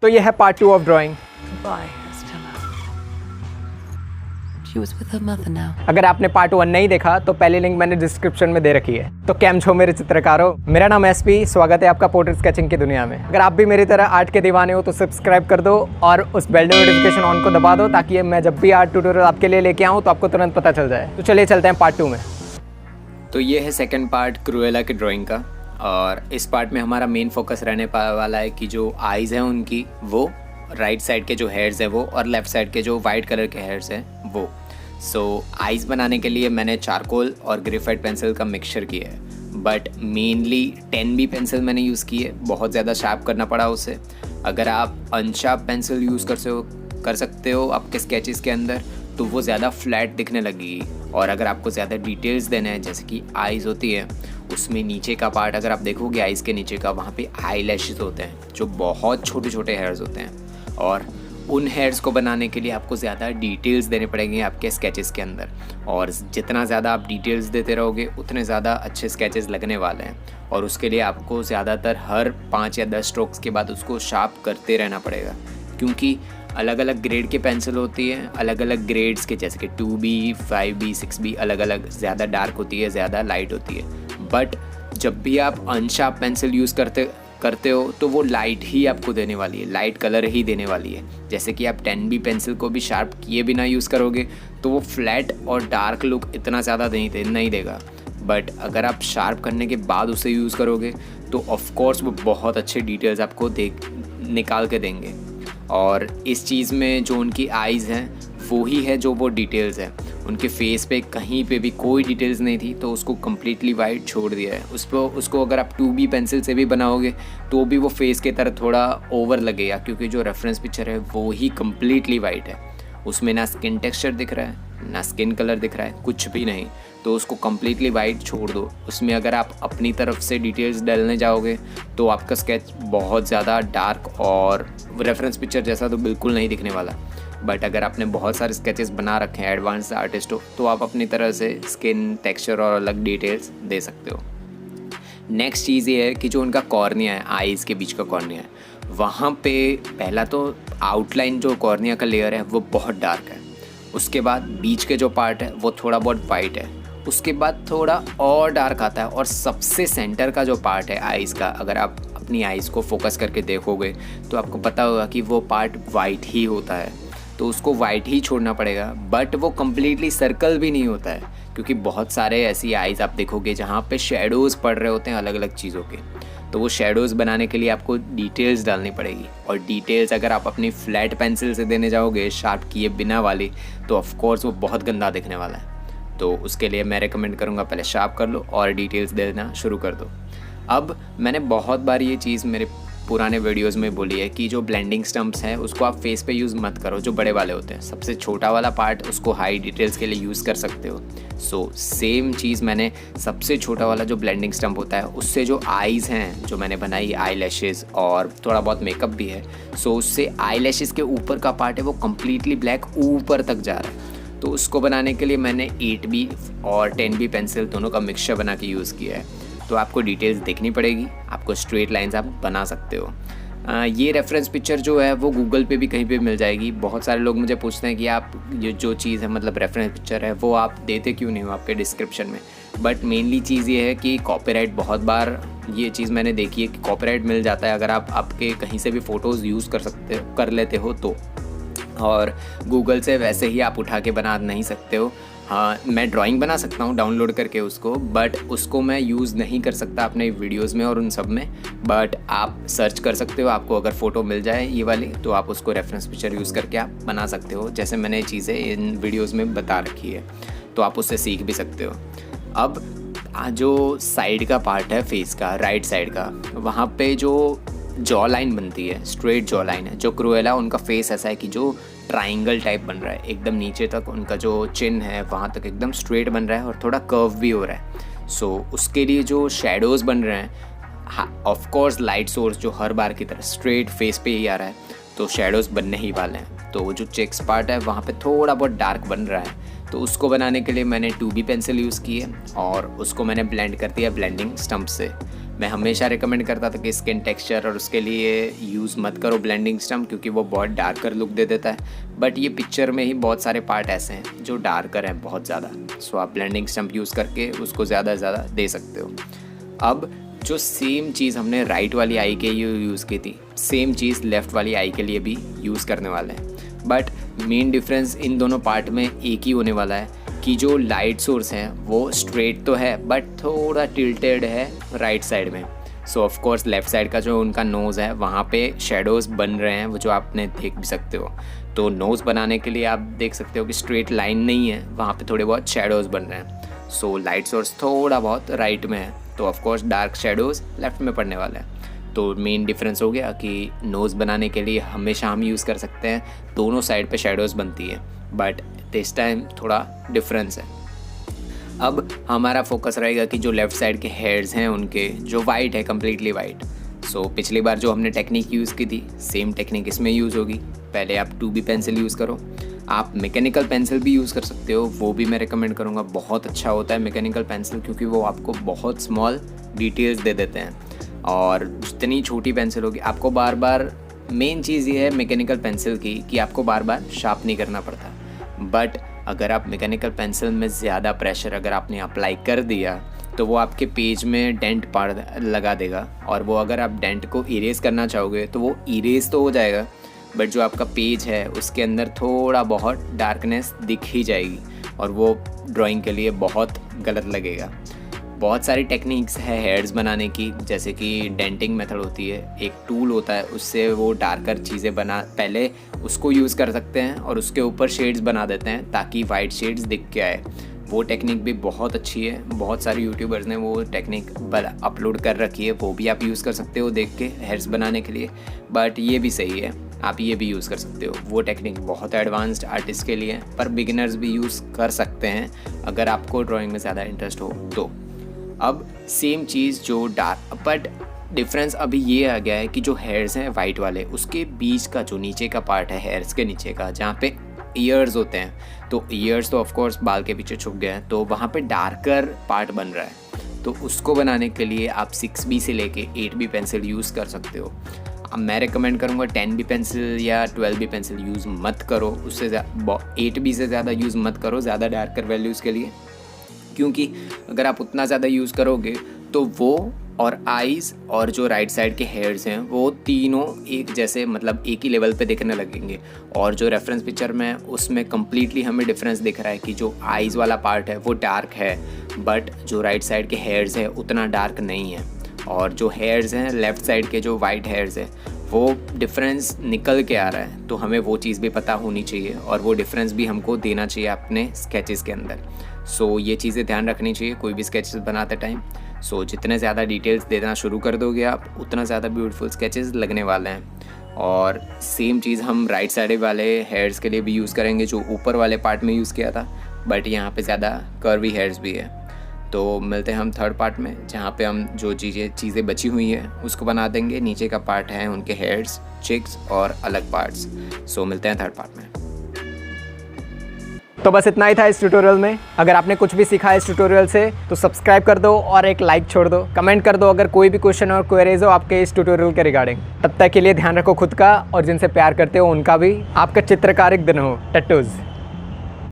तो ये है part 2 of drawing. Goodbye, Estella. She was with her mother now. अगर आपने पार्ट 1 नहीं देखा तो पहली लिंक मैंने डिस्क्रिप्शन में दे रखी है। तो कैम छो मेरे चित्रकारों, मेरा नाम एसपी, स्वागत है आपका पोर्ट्रेट स्केचिंग की दुनिया में। अगर आप भी मेरी तरह आर्ट के दीवाने हो तो सब्सक्राइब कर दो और उस बेल नोटिफिकेशन ऑन को दबा दो ताकि मैं जब भी आर्ट ट्यूटोरियल आपके लिए लेके आऊँ तो आपको तुरंत पता चल जाए। तो चलिए चलते हैं पार्ट 2 में। तो ये है सेकंड पार्ट क्रूएला की ड्राइंग का, और इस पार्ट में हमारा मेन फोकस रहने वाला है कि जो आइज़ हैं उनकी, वो राइट साइड के जो हेयर्स है वो, और लेफ़्ट साइड के जो वाइट कलर के हेयर्स हैं वो। सो आइज़ बनाने के लिए मैंने चारकोल और ग्रेफाइट पेंसिल का मिक्सचर किया है, बट मेनली 10B पेंसिल मैंने यूज़ की है। बहुत ज़्यादा शार्प करना पड़ा उसे। अगर आप अनशार्प पेंसिल यूज़ कर सकते हो आपके स्केचेस के अंदर तो वो ज़्यादा फ्लैट दिखने लगेगी। और अगर आपको ज़्यादा डिटेल्स देने हैं, जैसे कि आइज़ होती है, उसमें नीचे का पार्ट अगर आप देखोगे आइज़ के नीचे का, वहाँ पे आई लैशेस होते हैं जो बहुत छोटे छोटे हेयर्स होते हैं, और उन हेयर्स को बनाने के लिए आपको ज़्यादा डिटेल्स देने पड़ेंगे आपके स्केचेस के अंदर। और जितना ज़्यादा आप डिटेल्स देते रहोगे उतने ज़्यादा अच्छे स्केचेस लगने वाले हैं। और उसके लिए आपको ज़्यादातर हर 5 या 10 स्ट्रोक्स के बाद उसको शार्प करते रहना पड़ेगा, क्योंकि अलग अलग ग्रेड के पेंसिल होती हैं, अलग अलग ग्रेड्स के, जैसे कि 2B, 5B, 6B, अलग अलग, ज़्यादा डार्क होती है, ज़्यादा लाइट होती है। बट जब भी आप अनशार्प पेंसिल यूज़ करते हो तो वो लाइट ही आपको देने वाली है, लाइट कलर ही देने वाली है। जैसे कि आप 10B पेंसिल को भी शार्प किए बिना यूज़ करोगे तो वो फ्लैट और डार्क लुक इतना ज़्यादा नहीं देगा। बट अगर आप शार्प करने के बाद उसे यूज़ करोगे तो ऑफकोर्स वो बहुत अच्छे डिटेल्स आपको निकाल के देंगे। और इस चीज़ में जो उनकी आइज़ हैं वो ही है जो वो डिटेल्स है। उनके फेस पे कहीं पे भी कोई डिटेल्स नहीं थी तो उसको कम्प्लीटली वाइट छोड़ दिया है। उसको अगर आप 2B पेंसिल से भी बनाओगे तो भी वो फेस के तरह थोड़ा ओवर लगेगा, क्योंकि जो रेफरेंस पिक्चर है वो ही कम्प्लीटली वाइट है। उसमें ना स्किन टेक्सचर दिख रहा है, ना स्किन कलर दिख रहा है, कुछ भी नहीं। तो उसको कम्प्लीटली वाइट छोड़ दो। उसमें अगर आप अपनी तरफ से डिटेल्स डालने जाओगे तो आपका स्केच बहुत ज़्यादा डार्क और रेफरेंस पिक्चर जैसा तो बिल्कुल नहीं दिखने वाला। बट अगर आपने बहुत सारे स्केचेस बना रखे हैं, एडवांस आर्टिस्ट हो, तो आप अपनी तरह से स्किन टेक्सचर और अलग डिटेल्स दे सकते हो। नेक्स्ट चीज़ ये है कि जो उनका कॉर्निया है, आइज़ के बीच का कॉर्निया है, वहाँ पे पहला तो आउटलाइन जो कॉर्निया का लेयर है वो बहुत डार्क है। उसके बाद बीच के जो पार्ट है वो थोड़ा बहुत वाइट है। उसके बाद थोड़ा और डार्क आता है, और सबसे सेंटर का जो पार्ट है आइज़ का, अगर आप अपनी आइज़ को फोकस करके देखोगे तो आपको पता होगा कि वो पार्ट वाइट ही होता है। तो उसको वाइट ही छोड़ना पड़ेगा। बट वो कम्प्लीटली सर्कल भी नहीं होता है, क्योंकि बहुत सारे ऐसी आइज़ आप देखोगे जहाँ पे शेडोज़ पड़ रहे होते हैं अलग अलग चीज़ों के। तो वो शेडोज़ बनाने के लिए आपको डिटेल्स डालनी पड़ेगी, और डिटेल्स अगर आप अपनी फ्लैट पेंसिल से देने जाओगे शार्प किए बिना वाली, तो ऑफकोर्स वो बहुत गंदा दिखने वाला है। तो उसके लिए मैं रेकमेंड करूँगा पहले शार्प कर लो और डिटेल्स देना शुरू कर दो। अब मैंने बहुत बार ये चीज़ मेरे पुराने वीडियोस में बोली है कि जो ब्लेंडिंग स्टम्प्स हैं उसको आप फेस पे यूज़ मत करो, जो बड़े वाले होते हैं। सबसे छोटा वाला पार्ट उसको हाई डिटेल्स के लिए यूज़ कर सकते हो। सो सेम चीज़ मैंने सबसे छोटा वाला जो ब्लेंडिंग स्टम्प होता है उससे जो आइज़ हैं जो मैंने बनाई, आई लैशेज़ और थोड़ा बहुत मेकअप भी है, सो उससे आई लैशेज़ के ऊपर का पार्ट है वो कम्प्लीटली ब्लैक ऊपर तक जा रहा है। तो उसको बनाने के लिए मैंने 8B और 10B पेंसिल दोनों का मिक्सचर बना के यूज़ किया है। तो आपको डिटेल्स देखनी पड़ेगी, आपको स्ट्रेट लाइंस आप बना सकते हो। ये रेफरेंस पिक्चर जो है वो गूगल पे भी कहीं पे मिल जाएगी। बहुत सारे लोग मुझे पूछते हैं कि आप ये जो चीज़ है, मतलब रेफरेंस पिक्चर है, वो आप देते क्यों नहीं हो आपके डिस्क्रिप्शन में। बट मेनली चीज़ ये है कि कॉपीराइट, बहुत बार ये चीज़ मैंने देखी है कि कॉपीराइट मिल जाता है अगर आप आपके कहीं से भी फ़ोटोज़ यूज़ कर लेते हो तो। और गूगल से वैसे ही आप उठा के बना नहीं सकते हो। हाँ, मैं ड्राइंग बना सकता हूँ डाउनलोड करके उसको, बट उसको मैं यूज़ नहीं कर सकता अपने वीडियोज़ में और उन सब में। बट आप सर्च कर सकते हो, आपको अगर फ़ोटो मिल जाए ये वाली तो आप उसको रेफरेंस पिक्चर यूज़ करके आप बना सकते हो, जैसे मैंने चीज़ें इन वीडियोज़ में बता रखी है। तो आप उससे सीख भी सकते हो। अब जो साइड का पार्ट है फेस का, राइट साइड का, वहाँ पे जो जॉ लाइन बनती है, स्ट्रेट जॉ लाइन है। जो क्रूएला उनका फेस ऐसा है कि जो ट्राइंगल टाइप बन रहा है, एकदम नीचे तक उनका जो चिन है वहाँ तक एकदम स्ट्रेट बन रहा है और थोड़ा कर्व भी हो रहा है। सो उसके लिए जो शेडोज़ बन रहे हैं, ऑफ कोर्स लाइट सोर्स जो हर बार की तरह स्ट्रेट फेस पे ही आ रहा है, तो शेडोज़ बनने ही वाले हैं। तो वो जो चेक्स पार्ट है वहाँ पे थोड़ा बहुत डार्क बन रहा है। तो उसको बनाने के लिए मैंने 2B पेंसिल यूज़ की है और उसको मैंने ब्लेंड कर दिया ब्लेंडिंग स्टम्प से। मैं हमेशा रिकमेंड करता था कि स्किन टेक्सचर और उसके लिए यूज़ मत करो ब्लेंडिंग स्टम्प, क्योंकि वो बहुत डार्कर लुक दे देता है। बट ये पिक्चर में ही बहुत सारे पार्ट ऐसे हैं जो डार्कर हैं बहुत ज़्यादा, सो आप ब्लेंडिंग स्टम्प यूज़ करके उसको ज़्यादा से ज़्यादा दे सकते हो। अब जो सेम चीज़ हमने राइट वाली आई के लिए यूज़ की थी, सेम चीज़ लेफ़्ट वाली आई के लिए भी यूज़ करने वाले हैं। बट मेन डिफरेंस इन दोनों पार्ट में एक ही होने वाला है कि जो लाइट सोर्स हैं वो स्ट्रेट तो है बट थोड़ा टिल्टेड है राइट साइड में। सो ऑफ कोर्स लेफ़्ट साइड का जो उनका नोज़ है वहाँ पे शेडोज़ बन रहे हैं, वो जो आपने देख भी सकते हो। तो नोज़ बनाने के लिए आप देख सकते हो कि स्ट्रेट लाइन नहीं है, वहाँ पे थोड़े बहुत शेडोज़ बन रहे हैं। सो लाइट सोर्स थोड़ा बहुत राइट में है, तो of course dark shadows left में पड़ने वाला है। तो मेन डिफरेंस हो गया कि नोज़ बनाने के लिए हमेशा हम यूज़ कर सकते हैं, दोनों साइड पे शेडोज़ बनती है, बट दिस टाइम थोड़ा डिफरेंस है। अब हमारा फोकस रहेगा कि जो लेफ़्ट साइड के हेयर्स हैं उनके जो वाइट है, कम्प्लीटली वाइट। सो पिछली बार जो हमने टेक्निक यूज़ की थी, सेम टेक्निक इसमें यूज़ होगी। पहले आप 2B पेंसिल यूज़ करो, आप मैकेनिकल पेंसिल भी यूज़ कर सकते हो, वो भी मैं रिकमेंड करूँगा। बहुत अच्छा होता है मैकेनिकल पेंसिल, क्योंकि वो आपको बहुत स्मॉल डिटेल्स दे देते हैं, और जितनी छोटी पेंसिल होगी आपको बार बार, मेन चीज़ ये है मैकेनिकल पेंसिल की कि आपको बार बार शार्प नहीं करना पड़ता। बट अगर आप मैकेनिकल पेंसिल में ज़्यादा प्रेशर अगर आपने अप्लाई कर दिया तो वो आपके पेज में डेंट पार लगा देगा, और वो अगर आप डेंट को इरेज करना चाहोगे तो वो इरेज तो हो जाएगा, बट जो आपका पेज है उसके अंदर थोड़ा बहुत डार्कनेस दिख ही जाएगी, और वो ड्राइंग के लिए बहुत गलत लगेगा। बहुत सारी टेक्निक्स है हेयर्स बनाने की, जैसे कि डेंटिंग मेथड होती है, एक टूल होता है, उससे वो डार्कर चीज़ें बना, पहले उसको यूज़ कर सकते हैं और उसके ऊपर शेड्स बना देते हैं ताकि वाइट शेड्स दिख के आए। वो टेक्निक भी बहुत अच्छी है, बहुत सारे यूट्यूबर्स ने वो टेक्निक अपलोड कर रखी है, वो भी आप यूज़ कर सकते हो देख के हेयर्स बनाने के लिए। बट ये भी सही है, आप ये भी यूज़ कर सकते हो। वो टेक्निक बहुत एडवांस्ड आर्टिस्ट के लिए है, पर बिगिनर्स भी यूज़ कर सकते हैं अगर आपको ड्राइंग में ज़्यादा इंटरेस्ट हो तो। अब सेम चीज़ जो डार्क, बट डिफरेंस अभी ये आ गया है कि जो हेयर्स हैं वाइट वाले, उसके बीच का जो नीचे का पार्ट है हेयर्स के नीचे का, जहाँ पे ईयर्स होते हैं, तो ईयर्स तो ऑफ कोर्स बाल के पीछे छुप गए हैं, तो वहाँ पे डार्कर पार्ट बन रहा है। तो उसको बनाने के लिए आप 6B से लेके 8B पेंसिल यूज़ कर सकते हो। अब मैं रिकमेंड करूँगा 10B पेंसिल या 12B पेंसिल यूज़ मत करो, उससे 8B से ज़्यादा यूज़ मत करो ज़्यादा डार्कर वैल्यूज़ के लिए, क्योंकि अगर आप उतना ज़्यादा यूज़ करोगे तो वो और आईज़ और जो राइट साइड के हेयर्स हैं वो तीनों एक जैसे, मतलब एक ही लेवल पे दिखने लगेंगे। और जो रेफरेंस पिक्चर में उसमें कम्प्लीटली हमें डिफरेंस दिख रहा है कि जो आईज़ वाला पार्ट है वो डार्क है, बट जो राइट साइड के हेयर्स है उतना डार्क नहीं है। और जो हेयर्स हैं लेफ़्ट साइड के जो वाइट हेयर्स है वो डिफरेंस निकल के आ रहा है, तो हमें वो चीज़ भी पता होनी चाहिए और वो डिफरेंस भी हमको देना चाहिए अपने स्केचेस के अंदर। सो ये चीज़ें ध्यान रखनी चाहिए कोई भी स्केचेस बनाते टाइम। सो जितने ज़्यादा डिटेल्स देना शुरू कर दोगे आप, उतना ज़्यादा ब्यूटीफुल स्केचेस लगने वाले हैं। और सेम चीज़ हम राइट साइड वाले हेयर्स के लिए भी यूज़ करेंगे, जो ऊपर वाले पार्ट में यूज़ किया था, बट यहाँ पे ज़्यादा कर्वी हेयर्स भी है। तो मिलते हैं हम थर्ड पार्ट में, जहाँ पे हम जो चीज़ें बची हुई हैं उसको बना देंगे। नीचे का पार्ट है उनके हेयर्स, चिक्स और अलग पार्ट्स। सो मिलते हैं थर्ड पार्ट में। तो बस इतना ही था इस ट्यूटोरियल में। अगर आपने कुछ भी सीखा इस ट्यूटोरियल से तो सब्सक्राइब कर दो और एक लाइक छोड़ दो, कमेंट कर दो अगर कोई भी क्वेश्चन और क्वेरीज हो आपके इस ट्यूटोरियल के रिगार्डिंग। तब तक के लिए ध्यान रखो खुद का, और जिनसे प्यार करते हो उनका भी। आपका चित्रकारिक दिन हो। टट्टूज़।